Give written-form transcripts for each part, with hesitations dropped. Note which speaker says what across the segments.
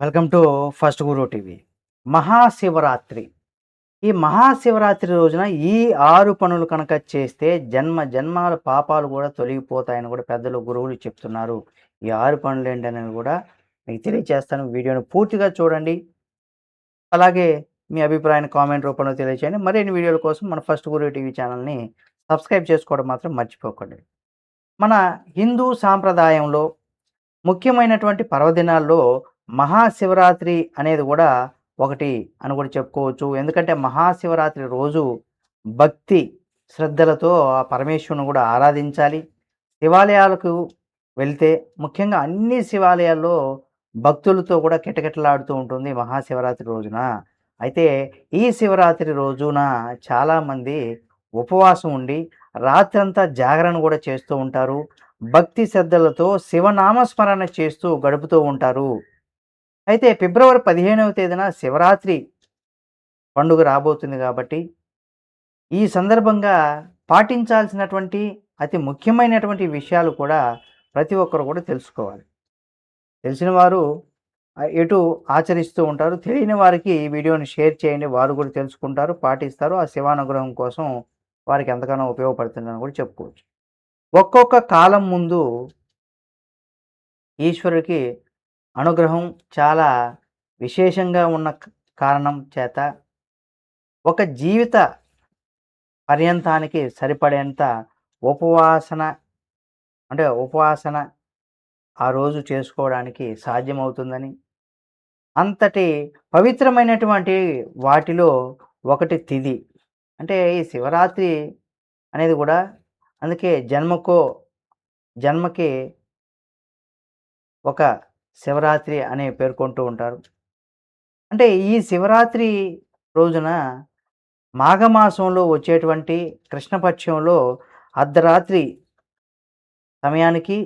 Speaker 1: Welcome to first Guru TV. Mahashivratri. ఈ మహాశివరాత్రి రోజున ఈ 6 పనులు కనుక చేస్తే జన్మ జన్మాల పాపాలు కూడా తొలగిపోతాయని కూడా పెద్దలు, గురువులు చెప్తున్నారు. ఈ 6 పనులేంటనేది కూడా మీకు తెలియచేస్తాను. వీడియోని పూర్తిగా చూడండి. అలాగే మీ అభిప్రాయాన్ని కామెంట్ రూపంలో తెలియచేయండి. మరిన్ని వీడియోల కోసం మన ఫస్ట్ గురు టీవీ ఛానల్‌ని సబ్స్క్రైబ్ చేసుకోవడం మాత్రం మర్చిపోకండి. మన హిందూ సాంప్రదాయంలో ముఖ్యమైనటువంటి పర్వదినాల్లో మహాశివరాత్రి అనేది కూడా ఒకటి అని కూడా చెప్పుకోవచ్చు. ఎందుకంటే మహాశివరాత్రి రోజు భక్తి శ్రద్ధలతో ఆ పరమేశ్వరుని కూడా ఆరాధించాలి. శివాలయాలకు వెళ్తే ముఖ్యంగా అన్ని శివాలయాల్లో భక్తులతో కూడా కిటకిటలాడుతూ ఉంటుంది మహాశివరాత్రి రోజున. అయితే ఈ శివరాత్రి రోజున చాలామంది ఉపవాసం ఉండి రాత్రంతా జాగరణ కూడా చేస్తూ ఉంటారు. భక్తి శ్రద్ధలతో శివనామస్మరణ చేస్తూ గడుపుతూ ఉంటారు. అయితే ఫిబ్రవరి 15వ తేదీన శివరాత్రి పండుగ రాబోతుంది కాబట్టి, ఈ సందర్భంగా పాటించాల్సినటువంటి అతి ముఖ్యమైనటువంటి విషయాలు కూడా ప్రతి ఒక్కరు కూడా తెలుసుకోవాలి. తెలిసిన వారు ఎటు ఆచరిస్తూ ఉంటారు. తెలియని వారికి ఈ వీడియోని షేర్ చేయండి. వారు కూడా తెలుసుకుంటారు, పాటిస్తారు. ఆ శివానుగ్రహం కోసం వారికి ఎంతగానో ఉపయోగపడుతుందని కూడా చెప్పుకోవచ్చు. ఒక్కొక్క కాలం ముందు ఈశ్వరుడికి అనుగ్రహం చాలా విశేషంగా ఉన్న కారణం చేత ఒక జీవిత పర్యంతానికి సరిపడేంత ఉపవాసన ఉపవాసన ఆ రోజు చేసుకోవడానికి సాధ్యమవుతుందని, అంతటి పవిత్రమైనటువంటి వాటిలో ఒకటి తిథి. అంటే ఈ శివరాత్రి అనేది కూడా అందుకే జన్మకి ఒక శివరాత్రి అని పేర్కొంటూ ఉంటారు. అంటే ఈ శివరాత్రి రోజున మాఘమాసంలో వచ్చేటువంటి కృష్ణపక్షంలో అర్ధరాత్రి సమయానికి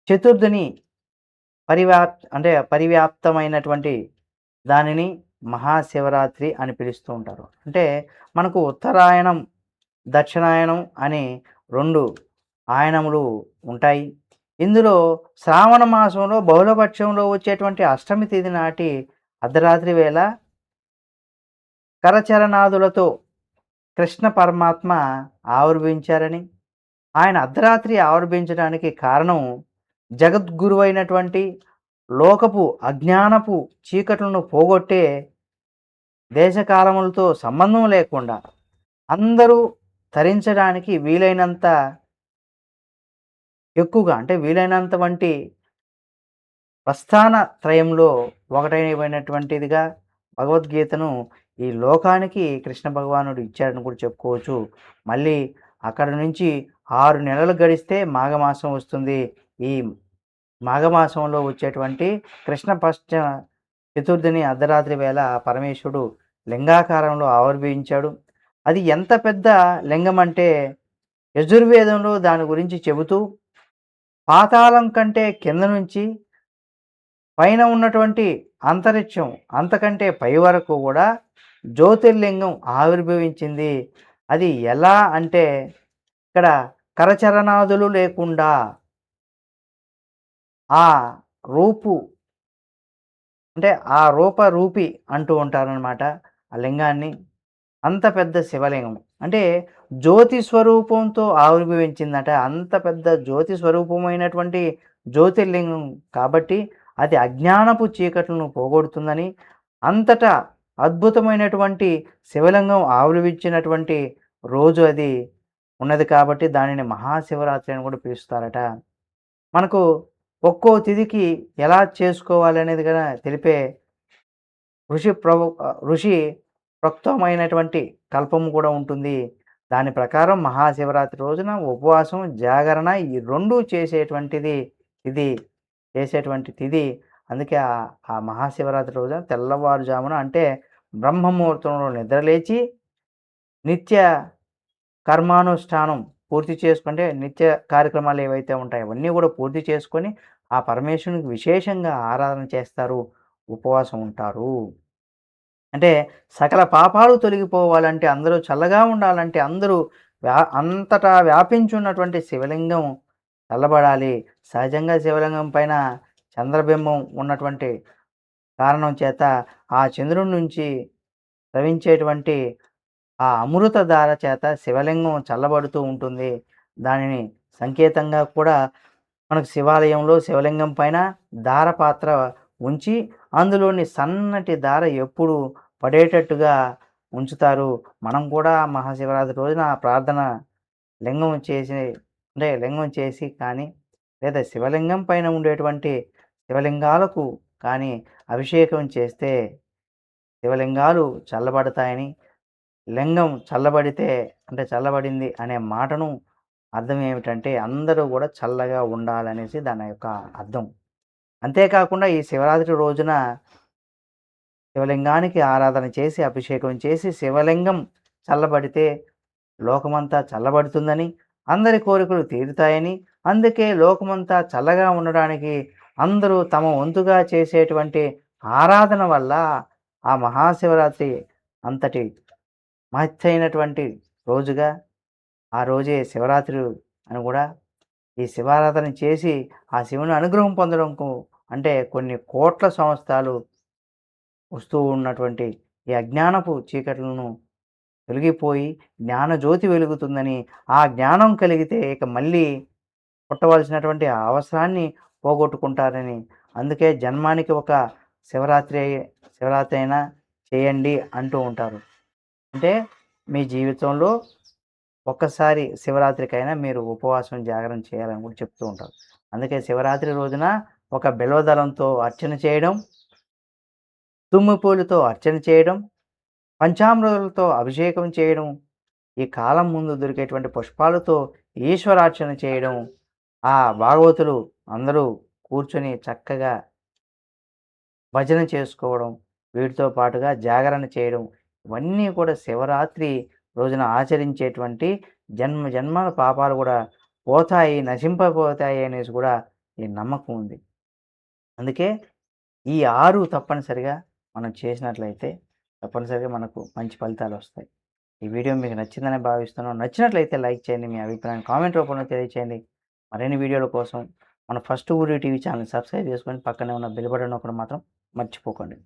Speaker 1: చతుర్థిని పరివ్యాప్తమైనటువంటి దానిని మహాశివరాత్రి అని పిలుస్తూ ఉంటారు. అంటే మనకు ఉత్తరాయణం, దక్షిణాయనం అని 2 ఆయనములు ఉంటాయి. ఇందులో శ్రావణ మాసంలో బహుళపక్షంలో వచ్చేటువంటి అష్టమి తిథి నాటి అర్ధరాత్రి వేళ కరచరణాదులతో కృష్ణ పరమాత్మ ఆవిర్భవించారని, ఆయన అర్ధరాత్రి ఆవిర్భవించడానికి కారణం జగద్గురువైనటువంటి లోకపు అజ్ఞానపు చీకట్లను పోగొట్టే దేశకాలములతో సంబంధం లేకుండా అందరూ తరించడానికి వీలైనంత ఎక్కువగా అంటే వీలైనంత వంటి ప్రస్థాన త్రయంలో ఒకటైనటువంటిదిగా భగవద్గీతను ఈ లోకానికి కృష్ణ భగవానుడు ఇచ్చాడని కూడా చెప్పుకోవచ్చు. మళ్ళీ అక్కడ నుంచి 6 నెలలు గడిస్తే మాఘమాసం వస్తుంది. ఈ మాఘమాసంలో వచ్చేటువంటి కృష్ణపక్ష చతుర్థిని అర్ధరాత్రి వేళ పరమేశ్వరుడు లింగాకారంలో ఆవిర్భవించాడు. అది ఎంత పెద్ద లింగం అంటే యజుర్వేదంలో దాని గురించి చెబుతూ పాతాళం కంటే కింద నుంచి పైన ఉన్నటువంటి అంతరిక్షం అంతకంటే పై వరకు కూడా జ్యోతిర్లింగం ఆవిర్భవించింది. అది ఎలా అంటే ఇక్కడ కరచరణాదులు లేకుండా ఆ రూపు అంటే ఆ రూపరూపి అంటూ ఉంటారనమాట ఆ లింగాన్ని. అంత పెద్ద శివలింగం. అంటే జ్యోతి స్వరూపంతో ఆవిర్భవించిందట. అంత పెద్ద జ్యోతి స్వరూపమైనటువంటి జ్యోతిర్లింగం కాబట్టి అది అజ్ఞానపు చీకట్లను పోగొడుతుందని, అంతటా అద్భుతమైనటువంటి శివలింగం ఆవిర్భవించినటువంటి రోజు అది ఉన్నది కాబట్టి దానిని మహాశివరాత్రి అని కూడా పిలుస్తారట. మనకు ఒక్కో తిథికి ఎలా చేసుకోవాలి అనేది గూడా తెలిపే ఋషి ప్రోక్తమైనటువంటి కల్పము కూడా ఉంటుంది. దాని ప్రకారం మహాశివరాత్రి రోజున ఉపవాసం, జాగరణ ఈ 2 ఇది చేసేటువంటి తిథి. అందుకే ఆ మహాశివరాత్రి రోజున తెల్లవారుజామున అంటే బ్రహ్మముహూర్తంలో నిద్రలేచి నిత్య కర్మానుష్ఠానం పూర్తి చేసుకుంటే నిత్య కార్యక్రమాలు ఏవైతే ఉంటాయో అవన్నీ కూడా పూర్తి చేసుకొని ఆ పరమేశ్వరునికి విశేషంగా ఆరాధన చేస్తారు. ఉపవాసం ఉంటారు. అంటే సకల పాపాలు తొలగిపోవాలంటే, అందరూ చల్లగా ఉండాలంటే, అందరూ అంతటా వ్యాపించున్నటువంటి శివలింగం చల్లబడాలి. సహజంగా శివలింగం పైన చంద్రబింబం ఉన్నటువంటి కారణం చేత ఆ చంద్రుడి నుంచి స్రవించేటువంటి ఆ అమృత ధార చేత శివలింగం చల్లబడుతూ ఉంటుంది. దానిని సంకేతంగా కూడా మనకు శివాలయంలో శివలింగం పైన ధార పాత్ర ఉంచి, అందులోని సన్నటి ధార ఎప్పుడు పడేటట్టుగా ఉంచుతారు. మనం కూడా మహాశివరాత్రి రోజున ఆ ప్రార్థన లింగం చేసి అంటే లింగం చేసి కానీ, లేదా శివలింగం పైన ఉండేటువంటి శివలింగాలకు కానీ అభిషేకం చేస్తే శివలింగాలు చల్లబడతాయని, లింగం చల్లబడితే అంటే చల్లబడింది అనే మాటను అర్థం ఏమిటంటే అందరూ గూడా చల్లగా ఉండాలనేసి దాని యొక్క అర్థం. అంతేకాకుండా ఈ శివరాత్రి రోజున శివలింగానికి ఆరాధన చేసి, అభిషేకం చేసి, శివలింగం చల్లబడితే లోకమంతా చల్లబడుతుందని, అందరి కోరికలు తీరుతాయని, అందుకే లోకమంతా చల్లగా ఉండడానికి అందరూ తమ వంతుగా చేసేటువంటి ఆరాధన వల్ల ఆ మహాశివరాత్రి అంతటి మహత్తైనటువంటి రోజుగా, ఆ రోజే శివరాత్రి అని గూడా ఈ శివారాధన చేసి, ఆ శివుని అనుగ్రహం పొందడంకు అంటే కొన్ని కోట్ల సంవత్సరాలు వస్తూ ఉన్నటువంటి ఈ అజ్ఞానపు చీకట్లను తొలగిపోయి జ్ఞానజ్యోతి వెలుగుతుందని, ఆ జ్ఞానం కలిగితే ఇక మళ్ళీ పుట్టవలసినటువంటి ఆ అవసరాన్ని పోగొట్టుకుంటారని, అందుకే జన్మానికి ఒక శివరాత్రి శివరాత్రి అయినా చేయండి అంటూ ఉంటారు. అంటే మీ జీవితంలో ఒక్కసారి శివరాత్రికైనా మీరు ఉపవాసం, జాగరణ చేయాలని కూడా చెప్తూ ఉంటారు. అందుకే శివరాత్రి రోజున ఒక బిల్వదళంతో అర్చన చేయడం, తుమ్మిపూలతో అర్చన చేయడం, పంచామృతాలతో అభిషేకం చేయడం, ఈ కాలం ముందు దొరికేటువంటి పుష్పాలతో ఈశ్వరార్చన చేయడం, ఆ భాగవతులు అందరూ కూర్చొని చక్కగా భజన చేసుకోవడం, వీటితో పాటుగా జాగరణ చేయడం, ఇవన్నీ కూడా శివరాత్రి రోజున ఆచరించేటువంటి జన్మ జన్మల పాపాలు కూడా పోతాయి, నశింపబోతాయి అనేసి కూడా ఈ నమ్మకం ఉంది. అందుకే ఈ 6 తప్పనిసరిగా మనం చేసినట్లయితే తప్పనిసరిగా మనకు మంచి ఫలితాలొస్తాయి. ఈ వీడియో మీకు నచ్చిందని భావిస్తున్నాను. నచ్చినట్లయితే లైక్ చేయండి. మీ అభిప్రాయాన్ని కామెంట్ రూపంలో తెలియచేయండి. మరిన్ని వీడియోల కోసం మన ఫస్ట్ ఊరి టీవీ ఛానల్ సబ్స్క్రైబ్ చేసుకొని పక్కనే ఉన్న బెల్ బటన్ నొక్కడం మాత్రం మర్చిపోకండి.